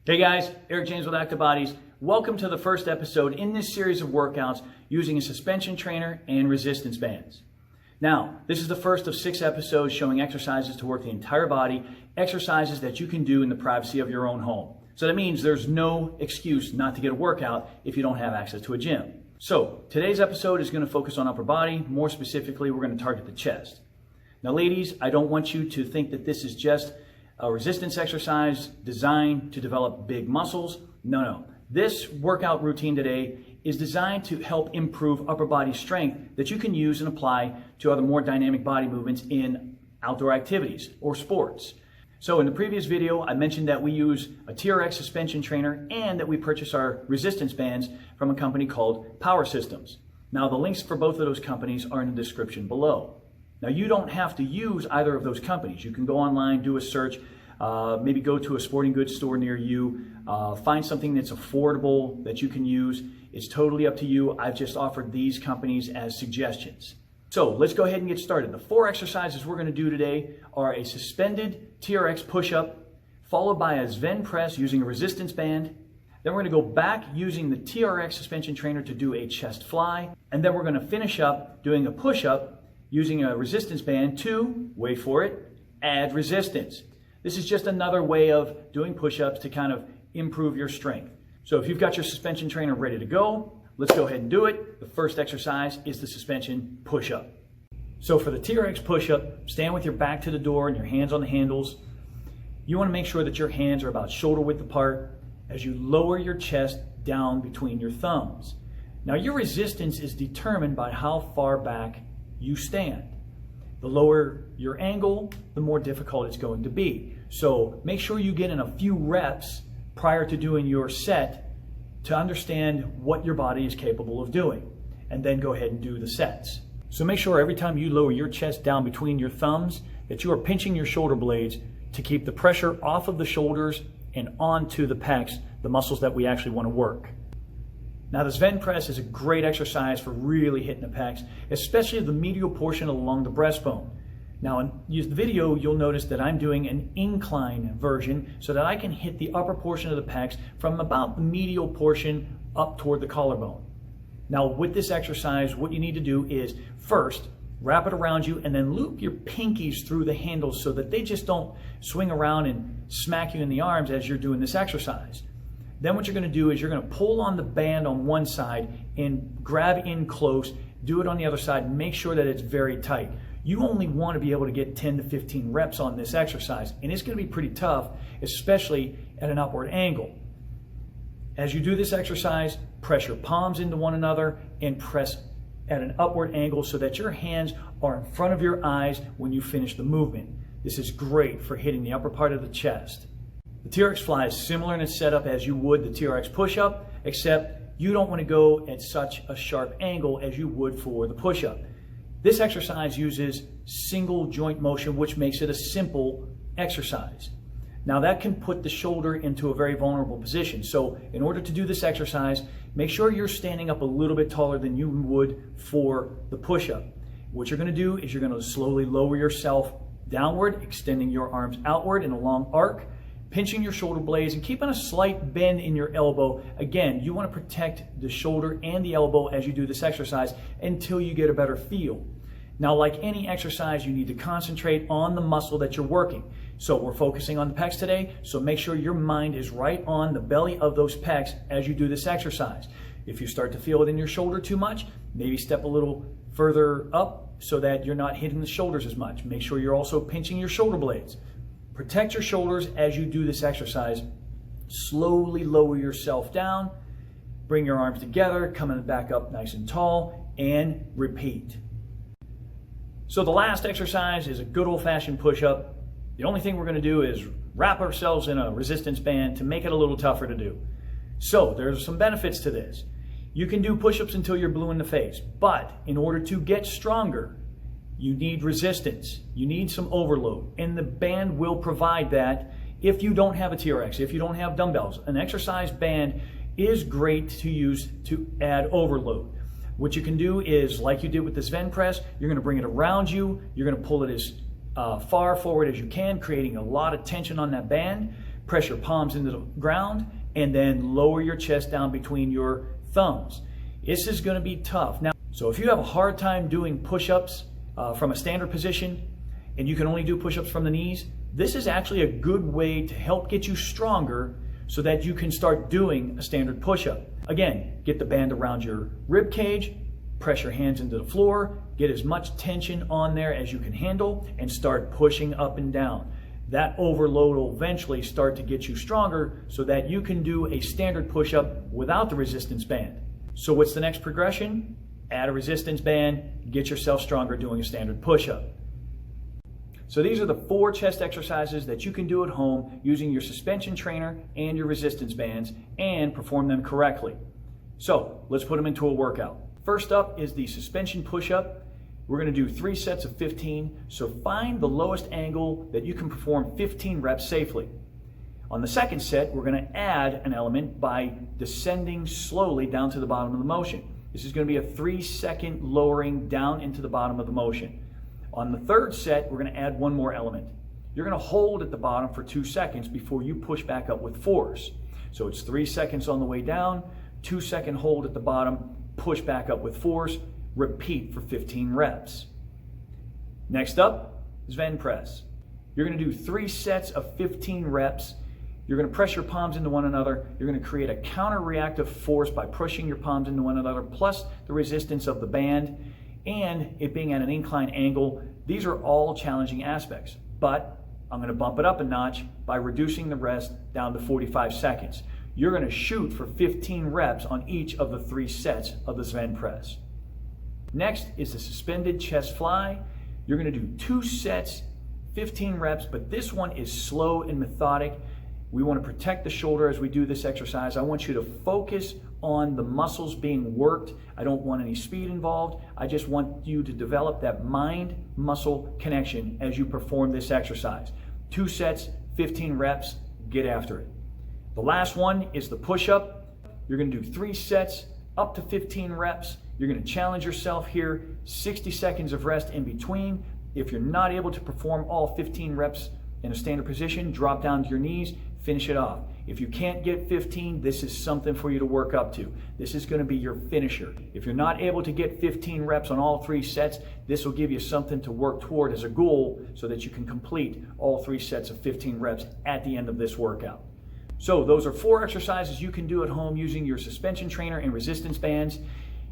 Hey guys, Eric James with Active Bodies. Welcome to the first episode in this series of workouts using a suspension trainer and resistance bands. Now, this is the first of 6 episodes showing exercises to work the entire body, exercises that you can do in the privacy of your own home. So that means there's no excuse not to get a workout if you don't have access to a gym. So today's episode is going to focus on upper body. More specifically, we're going to target the chest. Now ladies, I don't want you to think that this is just a resistance exercise designed to develop big muscles. No. This workout routine today is designed to help improve upper body strength that you can use and apply to other more dynamic body movements in outdoor activities or sports. So in the previous video, I mentioned that we use a TRX suspension trainer and that we purchase our resistance bands from a company called Power Systems. Now the links for both of those companies are in the description below. Now you don't have to use either of those companies. You can go online, do a search, maybe go to a sporting goods store near you, find something that's affordable that you can use. It's totally up to you. I've just offered these companies as suggestions. So let's go ahead and get started. The 4 exercises we're going to do today are a suspended TRX push-up, followed by a Sven press using a resistance band. Then we're going to go back using the TRX suspension trainer to do a chest fly. And then we're going to finish up doing a push-up using a resistance band to, wait for it, add resistance. This is just another way of doing push-ups to kind of improve your strength. So if you've got your suspension trainer ready to go, let's go ahead and do it. The first exercise is the suspension push-up. So for the TRX push-up, stand with your back to the door and your hands on the handles. You want to make sure that your hands are about shoulder width apart as you lower your chest down between your thumbs. Now your resistance is determined by how far back you stand. The lower your angle, the more difficult it's going to be. So make sure you get in a few reps prior to doing your set to understand what your body is capable of doing, and then go ahead and do the sets. So make sure every time you lower your chest down between your thumbs that you are pinching your shoulder blades to keep the pressure off of the shoulders and onto the pecs, the muscles that we actually want to work. Now the Sven press is a great exercise for really hitting the pecs, especially the medial portion along the breastbone. Now in the video, you'll notice that I'm doing an incline version so that I can hit the upper portion of the pecs from about the medial portion up toward the collarbone. Now with this exercise, what you need to do is first wrap it around you and then loop your pinkies through the handles so that they just don't swing around and smack you in the arms as you're doing this exercise. Then what you're going to do is you're going to pull on the band on one side and grab in close, do it on the other side, and make sure that it's very tight. You only want to be able to get 10 to 15 reps on this exercise, and it's going to be pretty tough, especially at an upward angle. As you do this exercise, press your palms into one another and press at an upward angle so that your hands are in front of your eyes when you finish the movement. This is great for hitting the upper part of the chest. The TRX fly is similar in its setup as you would the TRX push-up, except you don't want to go at such a sharp angle as you would for the push-up. This exercise uses single joint motion, which makes it a simple exercise. Now that can put the shoulder into a very vulnerable position. So in order to do this exercise, make sure you're standing up a little bit taller than you would for the push-up. What you're going to do is you're going to slowly lower yourself downward, extending your arms outward in a long arc, pinching your shoulder blades and keeping a slight bend in your elbow. Again, you want to protect the shoulder and the elbow as you do this exercise until you get a better feel. Now, like any exercise, you need to concentrate on the muscle that you're working. So we're focusing on the pecs today, so make sure your mind is right on the belly of those pecs as you do this exercise. If you start to feel it in your shoulder too much, maybe step a little further up so that you're not hitting the shoulders as much. Make sure you're also pinching your shoulder blades. Protect your shoulders as you do this exercise. Slowly lower yourself down. Bring your arms together, coming back up nice and tall, and repeat. So the last exercise is a good old-fashioned push-up. The only thing we're going to do is wrap ourselves in a resistance band to make it a little tougher to do. So there's some benefits to this. You can do push-ups until you're blue in the face, but in order to get stronger, you need resistance, you need some overload, and the band will provide that if you don't have a TRX, if you don't have dumbbells. An exercise band is great to use to add overload. What you can do is, like you did with the Sven press, you're going to bring it around you, you're going to pull it as far forward as you can, creating a lot of tension on that band. Press your palms into the ground and then lower your chest down between your thumbs. This is going to be tough. Now, so if you have a hard time doing push-ups from a standard position and you can only do push-ups from the knees, this is actually a good way to help get you stronger so that you can start doing a standard push-up. Again, get the band around your rib cage, press your hands into the floor, get as much tension on there as you can handle, and start pushing up and down. That overload will eventually start to get you stronger so that you can do a standard push-up without the resistance band. So what's the next progression? Add a resistance band, get yourself stronger doing a standard push-up. So these are the 4 chest exercises that you can do at home using your suspension trainer and your resistance bands and perform them correctly. So let's put them into a workout. First up is the suspension push-up. We're going to do 3 sets of 15, so find the lowest angle that you can perform 15 reps safely. On the second set, we're going to add an element by descending slowly down to the bottom of the motion. This is going to be a 3-second lowering down into the bottom of the motion. On the third set, we're going to add one more element. You're going to hold at the bottom for 2 seconds before you push back up with force. So it's 3 seconds on the way down, 2-second hold at the bottom, push back up with force, repeat for 15 reps. Next up is Sven press. You're going to do 3 sets of 15 reps. You're going to press your palms into one another. You're going to create a counter-reactive force by pushing your palms into one another, plus the resistance of the band and it being at an inclined angle. These are all challenging aspects, but I'm going to bump it up a notch by reducing the rest down to 45 seconds. You're going to shoot for 15 reps on each of the 3 sets of the Sven press. Next is the suspended chest fly. You're going to do 2 sets, 15 reps, but this one is slow and methodic. We want to protect the shoulder as we do this exercise. I want you to focus on the muscles being worked. I don't want any speed involved. I just want you to develop that mind-muscle connection as you perform this exercise. 2 sets, 15 reps, get after it. The last one is the push-up. You're going to do 3 sets, up to 15 reps. You're going to challenge yourself here, 60 seconds of rest in between. If you're not able to perform all 15 reps in a standard position, drop down to your knees, finish it off. If you can't get 15, this is something for you to work up to. This is going to be your finisher. If you're not able to get 15 reps on all 3 sets, this will give you something to work toward as a goal so that you can complete all 3 sets of 15 reps at the end of this workout. So those are 4 exercises you can do at home using your suspension trainer and resistance bands.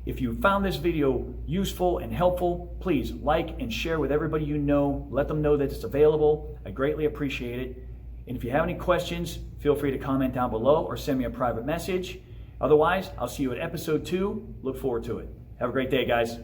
If you found this video useful and helpful, please like and share with everybody you know. Let them know that it's available. I greatly appreciate it. And if you have any questions, feel free to comment down below or send me a private message. Otherwise, I'll see you at episode 2. Look forward to it. Have a great day, guys.